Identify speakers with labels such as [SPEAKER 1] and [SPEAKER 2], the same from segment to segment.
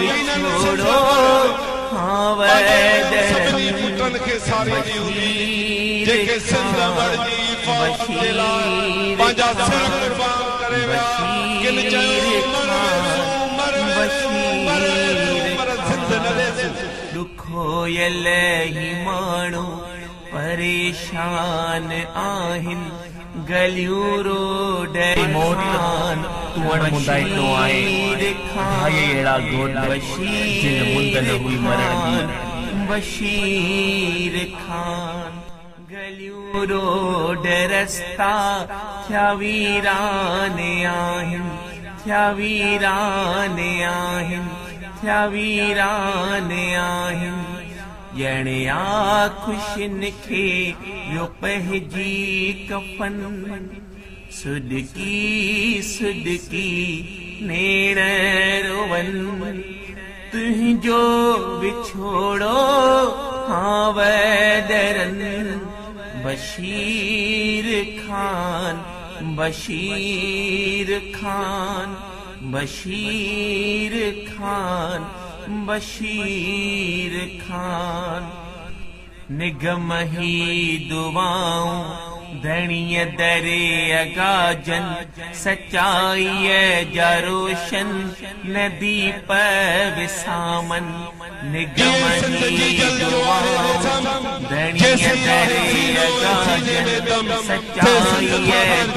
[SPEAKER 1] बिछोड़ो हाँ वैदरन बशीर दुखो यलही माण्हू परेशान आहिन गलियूं रोड मोटान तुअण मुंदाइतो आहे भाई अहिड़ा घोट जिन मुंद न हुई मरण जी बशीर खान गलियूं रोड रस्ता थिया वीराने आहिन थिया वीराने आहिन थिया वीराने आहिन ॼणे आ ख़ुशियुनि खे वियो पंहिंजी कफन सुडकी सुडकी नेण रोवन तुंहिंजो विछोड़ो हाँ वैदरन बशीर खान बशीर खान बशीर खान बशीर खान निगम ही दुआऊं धणीअ दरे अगाजन सच्चाई जा रोशन नदी विसामन निगम ही दुआऊं धणीअ दरे अगाजन सच्चाई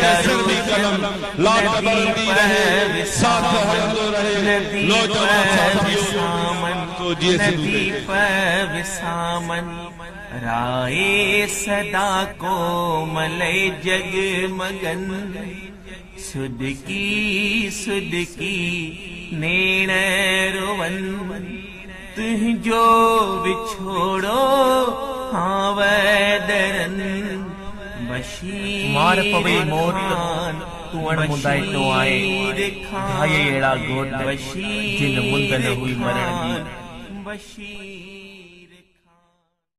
[SPEAKER 1] जा रोशन नदी विसामन नदी विसामन नदी विसामन राए सदा को मले जग मगन सुडकी सुडकी नेण रोवन तुंहिंजो विछोड़ो हाँ वैदरन बशीर मार पवे मोट तुअण मुंदाइतो आहे भाई अहिड़ा घोट जिन मुंद न हुई मरण जी बशीर